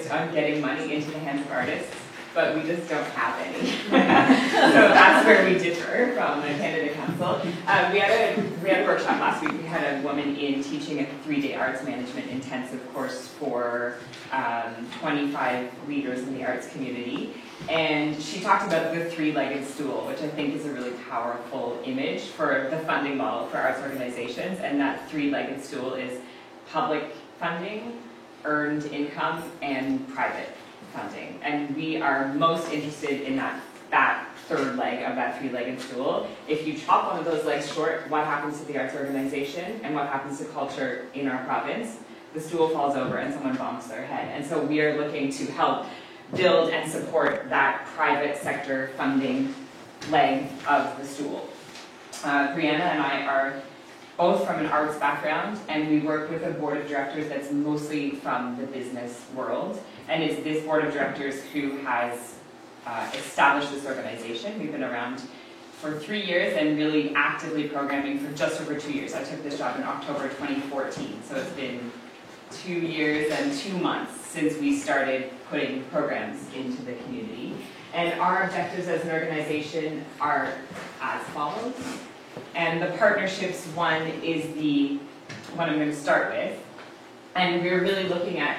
focused on getting money into the hands of artists, but we just don't have any. So that's where we differ from the Canada Council. We had a workshop last week. We had a woman in teaching a 3-day arts management intensive course for 25 leaders in the arts community. And she talked about the 3-legged stool, which I think is a really powerful image for the funding model for arts organizations. And that 3-legged stool is public funding, earned income, and private funding. And we are most interested in that third leg of that 3-legged stool. If you chop one of those legs short, what happens to the arts organization and what happens to culture in our province? The stool falls over and someone bonks their head. And so we are looking to help build and support that private sector funding leg of the stool. Brianna and I are both from an arts background, and we work with a board of directors that's mostly from the business world. And it's this board of directors who has established this organization. We've been around for 3 years and really actively programming for just over 2 years. I took this job in October 2014, so it's been 2 years and 2 months since we started putting programs into the community. And our objectives as an organization are as follows. And the partnerships one is the one I'm going to start with. And we're really looking at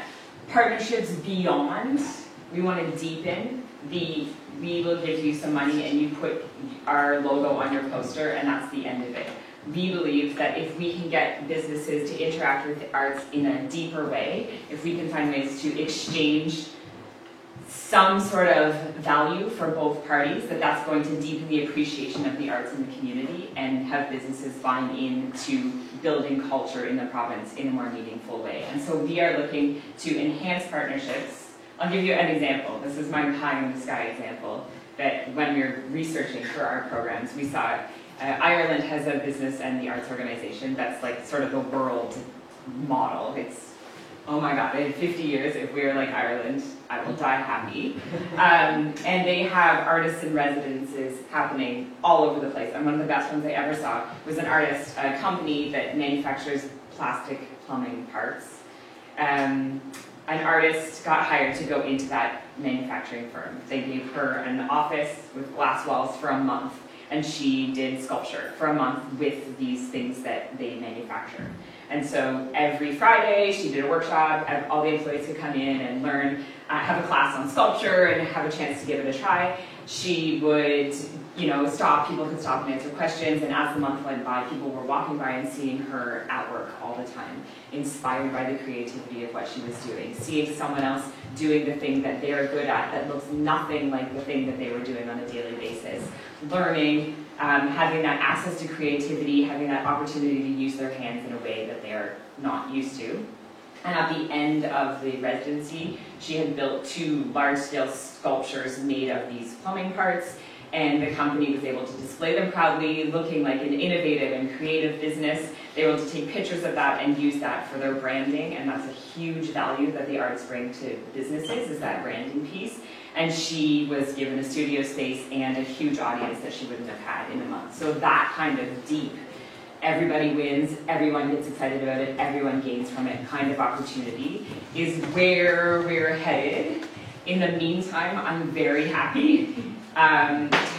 partnerships beyond. We want to deepen we will give you some money and you put our logo on your poster and that's the end of it. We believe that if we can get businesses to interact with the arts in a deeper way, if we can find ways to exchange some sort of value for both parties, that's going to deepen the appreciation of the arts in the community and have businesses buying into building culture in the province in a more meaningful way. And so we are looking to enhance partnerships. I'll give you an example. This is my pie in the sky example that when we were researching for our programs, we saw Ireland has a business and the arts organization that's like sort of the world model. It's, oh my God, in 50 years, if we're like Ireland, I will die happy. And they have artists in residences happening all over the place. And one of the best ones I ever saw was an artist, a company that manufactures plastic plumbing parts. An artist got hired to go into that manufacturing firm. They gave her an office with glass walls for a month, and she did sculpture for a month with these things that they manufacture. And so every Friday she did a workshop, all the employees could come in and learn, have a class on sculpture and have a chance to give it a try. She would, people could stop and answer questions, and as the month went by, people were walking by and seeing her at work all the time, inspired by the creativity of what she was doing, seeing someone else doing the thing that they're good at that looks nothing like the thing that they were doing on a daily basis, learning, having that access to creativity, having that opportunity to use their hands in a way that they're not used to. And at the end of the residency, she had built 2 large-scale sculptures made of these plumbing parts, and the company was able to display them proudly, looking like an innovative and creative business. They were able to take pictures of that and use that for their branding, and that's a huge value that the arts bring to businesses, is that branding piece. And she was given a studio space and a huge audience that she wouldn't have had in a month. So that kind of deep, everybody wins, everyone gets excited about it, everyone gains from it kind of opportunity is where we're headed. In the meantime, I'm very happy to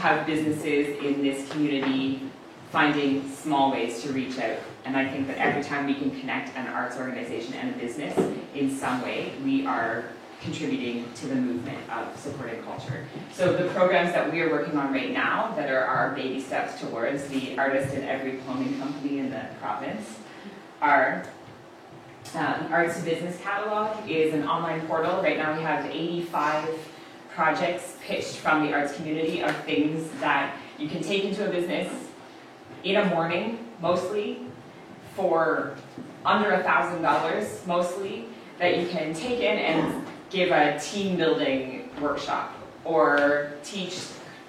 have businesses in this community finding small ways to reach out. And I think that every time we can connect an arts organization and a business in some way, we are contributing to the movement of supporting culture. So the programs that we are working on right now that are our baby steps towards the Artist in Every Plumbing Company in the province are Arts Business Catalog is an online portal. Right now we have 85 projects pitched from the arts community of things that you can take into a business in a morning, mostly, for under $1,000, mostly, that you can take in and give a team building workshop, or teach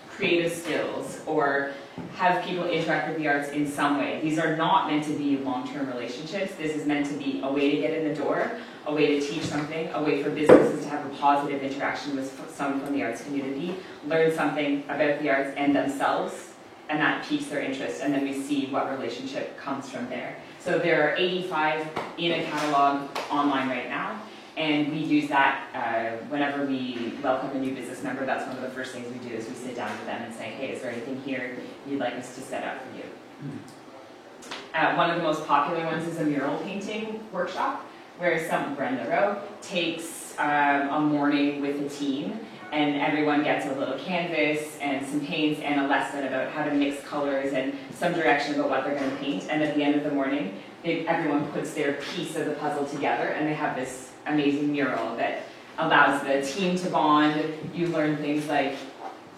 creative skills, or have people interact with the arts in some way. These are not meant to be long-term relationships. This is meant to be a way to get in the door, a way to teach something, a way for businesses to have a positive interaction with someone from the arts community, learn something about the arts and themselves, and that piques their interest, and then we see what relationship comes from there. So there are 85 in a catalog online right now, And we use that whenever we welcome a new business member. That's one of the first things we do is we sit down with them and say, hey, is there anything here you'd like us to set up for you? One of the most popular ones is a mural painting workshop, where Brenda Rowe takes a morning with a team, and everyone gets a little canvas and some paints and a lesson about how to mix colors and some direction about what they're going to paint. And at the end of the morning, everyone puts their piece of the puzzle together, and they have this amazing mural that allows the team to bond. You learn things like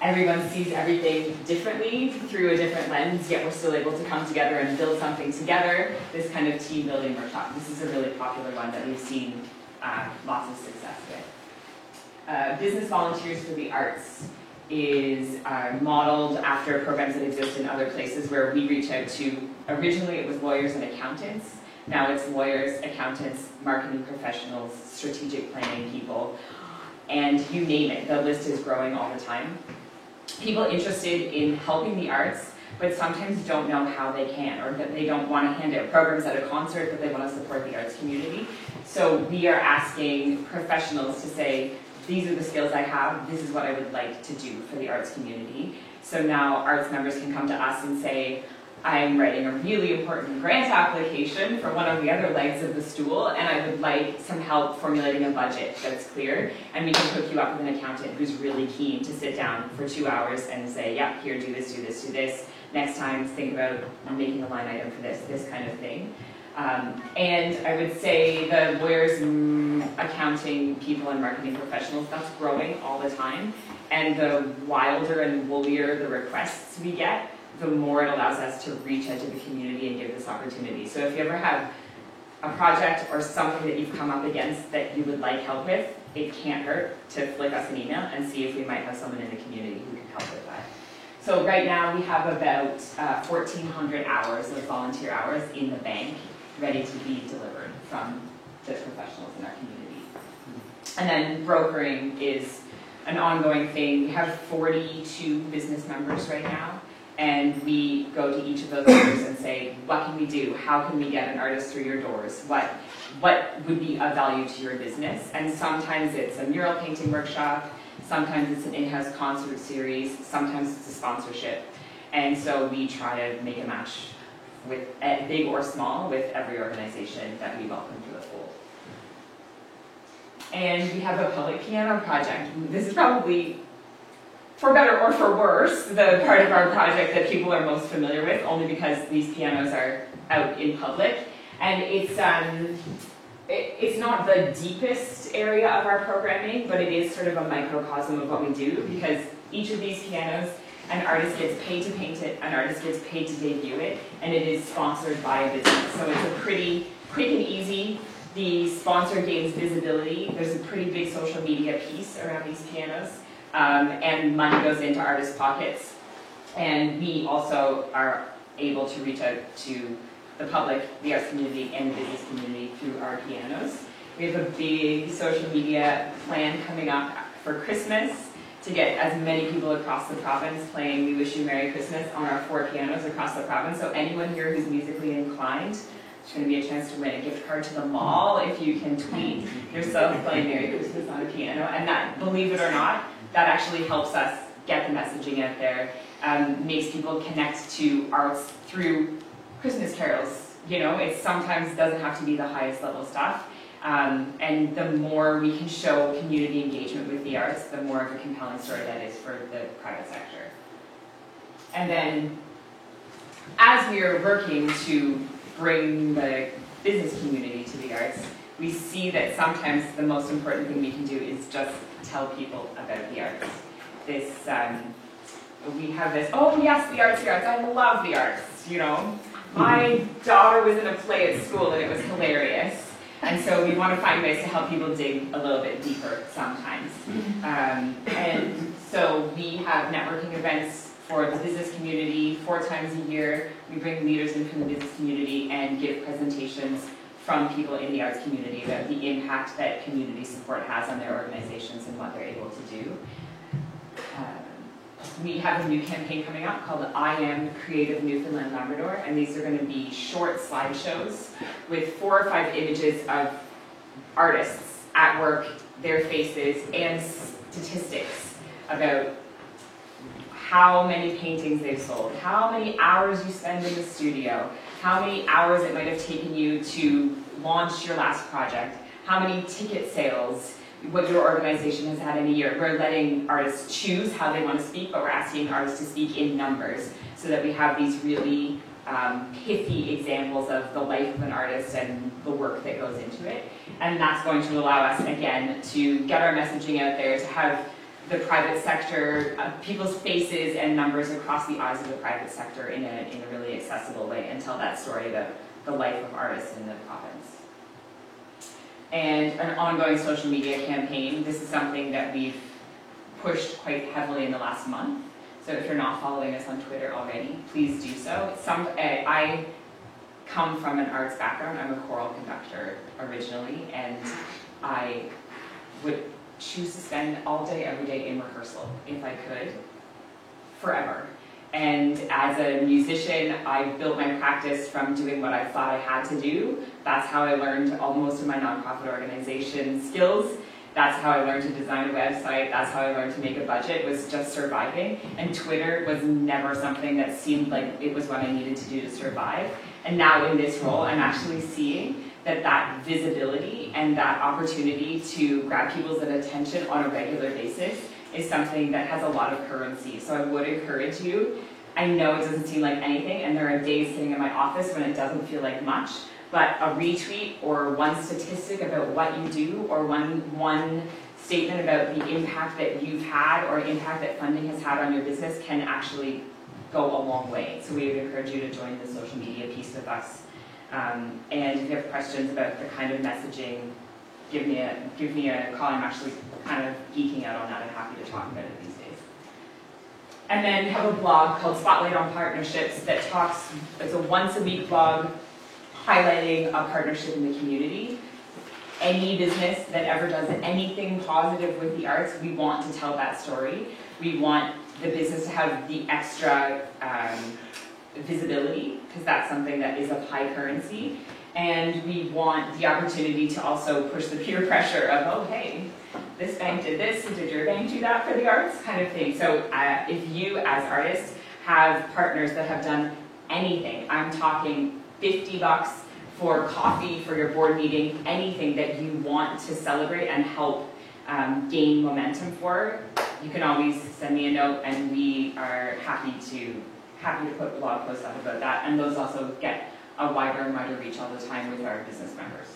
everyone sees everything differently through a different lens, yet we're still able to come together and build something together. This kind of team building workshop. This is a really popular one that we've seen lots of success with. Business Volunteers for the Arts is modeled after programs that exist in other places where we reach out to, originally it was lawyers and accountants, now it's lawyers, accountants, marketing professionals, strategic planning people, and you name it, the list is growing all the time. People interested in helping the arts, but sometimes don't know how they can, or that they don't want to hand out programs at a concert, but they want to support the arts community. So we are asking professionals to say, these are the skills I have, this is what I would like to do for the arts community. So now arts members can come to us and say, I'm writing a really important grant application for one of the other legs of the stool, and I would like some help formulating a budget that's clear. And we can hook you up with an accountant who's really keen to sit down for 2 hours and say, yeah, here, do this, do this, do this. Next time, think about making a line item for this kind of thing. And I would say the lawyers, accounting people, and marketing professionals, that's growing all the time. And the wilder and woolier the requests we get, the more it allows us to reach out to the community and give this opportunity. So if you ever have a project or something that you've come up against that you would like help with, it can't hurt to flick us an email and see if we might have someone in the community who can help with that. So right now we have about 1,400 hours of volunteer hours in the bank ready to be delivered from the professionals in our community. And then brokering is an ongoing thing. We have 42 business members right now. And we go to each of those members and say, what can we do? How can we get an artist through your doors? What would be of value to your business? And sometimes it's a mural painting workshop, sometimes it's an in-house concert series, sometimes it's a sponsorship. And so we try to make a match, with big or small, with every organization that we welcome to the fold. And we have a public piano project. This is probably, for better or for worse, the part of our project that people are most familiar with, only because these pianos are out in public. And it's not the deepest area of our programming, but it is sort of a microcosm of what we do, because each of these pianos, an artist gets paid to paint it, an artist gets paid to debut it, and it is sponsored by a business. So it's a pretty quick and easy. The sponsor gains visibility. There's a pretty big social media piece around these pianos. And money goes into artists' pockets. And we also are able to reach out to the public, the arts community, and the business community through our pianos. We have a big social media plan coming up for Christmas to get as many people across the province playing We Wish You Merry Christmas on our 4 pianos across the province. So anyone here who's musically inclined, there's going to be a chance to win a gift card to the mall if you can tweet yourself playing Merry Christmas on a piano. And that, believe it or not, that actually helps us get the messaging out there, makes people connect to arts through Christmas carols. You know, it sometimes doesn't have to be the highest level stuff. And the more we can show community engagement with the arts, the more of a compelling story that is for the private sector. And then, as we are working to bring the business community to the arts, we see that sometimes the most important thing we can do is just tell people about the arts. We have this, oh yes, the arts, I love the arts, you know. My daughter was in a play at school and it was hilarious. And so we want to find ways to help people dig a little bit deeper sometimes. And so we have networking events for the business community 4 times a year. We bring leaders in from the business community and give presentations from people in the arts community about the impact that community support has on their organizations and what they're able to do. We have a new campaign coming up called I Am Creative Newfoundland Labrador, and these are going to be short slideshows with 4 or 5 images of artists at work, their faces, and statistics about how many paintings they've sold, how many hours you spend in the studio, how many hours it might have taken you to launch your last project, how many ticket sales, what your organization has had in a year. We're letting artists choose how they want to speak, but we're asking artists to speak in numbers so that we have these really pithy examples of the life of an artist and the work that goes into it. And that's going to allow us, again, to get our messaging out there, to have the private sector, people's faces and numbers across the eyes of the private sector in a really accessible way, and tell that story about the life of artists in the province. And an ongoing social media campaign. This is something that we've pushed quite heavily in the last month. So if you're not following us on Twitter already, please do so. I come from an arts background. I'm a choral conductor originally, and I would choose to spend all day, every day in rehearsal, if I could, forever. And as a musician, I built my practice from doing what I thought I had to do. That's how I learned most of my nonprofit organization skills. That's how I learned to design a website. That's how I learned to make a budget, was just surviving. And Twitter was never something that seemed like it was what I needed to do to survive. And now in this role, I'm actually seeing that visibility and that opportunity to grab people's attention on a regular basis is something that has a lot of currency. So I would encourage you. I know it doesn't seem like anything, and there are days sitting in my office when it doesn't feel like much, but a retweet or one statistic about what you do, or one statement about the impact that you've had or impact that funding has had on your business can actually go a long way. So we would encourage you to join the social media piece with us. And if you have questions about the kind of messaging, give me a call. I'm actually kind of geeking out on that. I'm happy to talk about it these days. And then we have a blog called Spotlight on Partnerships that talks, it's a once-a-week blog highlighting a partnership in the community. Any business that ever does anything positive with the arts, we want to tell that story. We want the business to have the extra visibility, because that's something that is of high currency. And we want the opportunity to also push the peer pressure of, oh, hey, this bank did this, did your bank do that for the arts, kind of thing. So if you, as artists, have partners that have done anything, I'm talking $50 for coffee for your board meeting, anything that you want to celebrate and help gain momentum for, you can always send me a note, and we are happy to put blog posts up about that. And those also get a wider and wider reach all the time with our business members.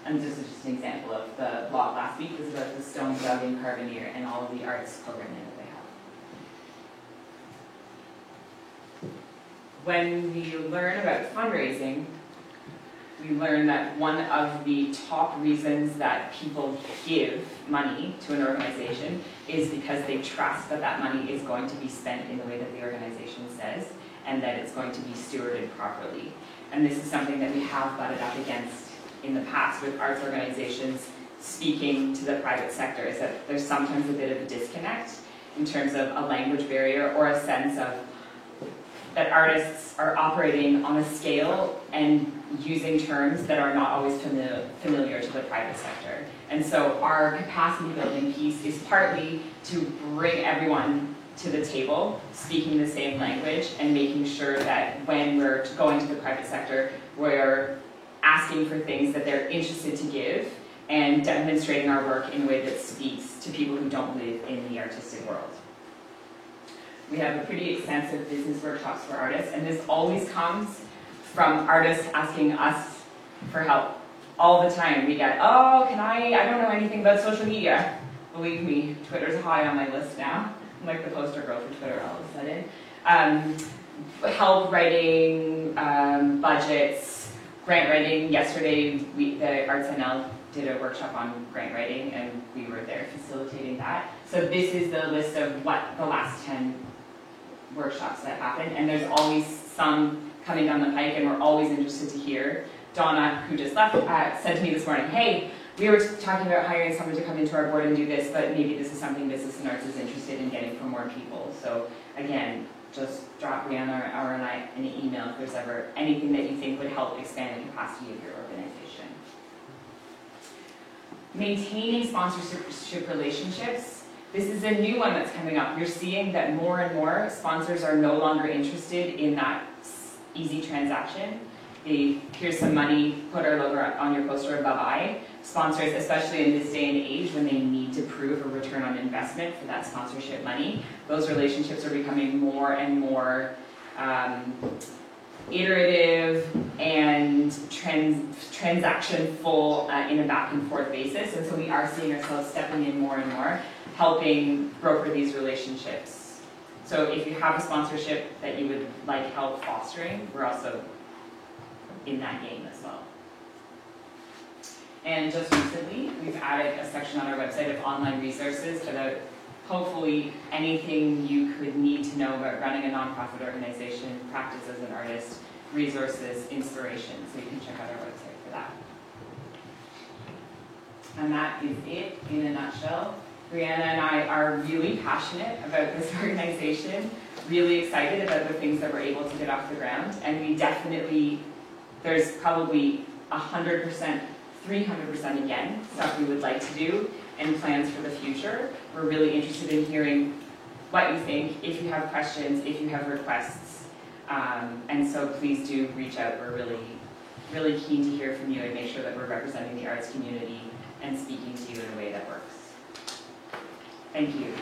And this is just an example of the blog last week. This is about the Stone Dug in Carboneer and all of the arts programming that they have. When we learn about fundraising, we learn that one of the top reasons that people give money to an organization is because they trust that that money is going to be spent in the way that the organization says, and that it's going to be stewarded properly. And this is something that we have butted up against in the past with arts organizations speaking to the private sector, is that there's sometimes a bit of a disconnect in terms of a language barrier or a sense of that artists are operating on a scale and using terms that are not always familiar to the private sector. And so our capacity building piece is partly to bring everyone to the table, speaking the same language, and making sure that when we're going to the private sector, we're asking for things that they're interested to give and demonstrating our work in a way that speaks to people who don't live in the artistic world. We have a pretty extensive business workshops for artists, and this always comes from artists asking us for help. All the time we get, oh, I don't know anything about social media. Believe me, Twitter's high on my list now. I'm like the poster girl for Twitter all of a sudden. Help writing, budgets, grant writing. Yesterday, the Arts NL did a workshop on grant writing, and we were there facilitating that. So this is the list of what the last 10 workshops that happened, and there's always some coming down the pike, and we're always interested to hear. Donna, who just left, said to me this morning, hey, we were talking about hiring someone to come into our board and do this, but maybe this is something Business and Arts is interested in getting from more people. So again, just drop Brianna or I an email if there's ever anything that you think would help expand the capacity of your organization. Maintaining sponsorship relationships. This is a new one that's coming up. You're seeing that more and more sponsors are no longer interested in that easy transaction. Here's some money, put our logo on your poster, bye-bye. Sponsors, especially in this day and age when they need to prove a return on investment for that sponsorship money, those relationships are becoming more and more iterative and transaction full in a back and forth basis. And so we are seeing ourselves stepping in more and more, helping broker these relationships. So if you have a sponsorship that you would like help fostering, we're also in that game as well. And just recently, we've added a section on our website of online resources about hopefully anything you could need to know about running a nonprofit organization, practice as an artist, resources, inspiration. So you can check out our website for that. And that is it in a nutshell. Brianna and I are really passionate about this organization, really excited about the things that we're able to get off the ground, and we definitely, there's probably 100%, 300% again, stuff we would like to do and plans for the future. We're really interested in hearing what you think, if you have questions, if you have requests, and so please do reach out. We're really, really keen to hear from you and make sure that we're representing the arts community and speaking to you in a way that works. Thank you.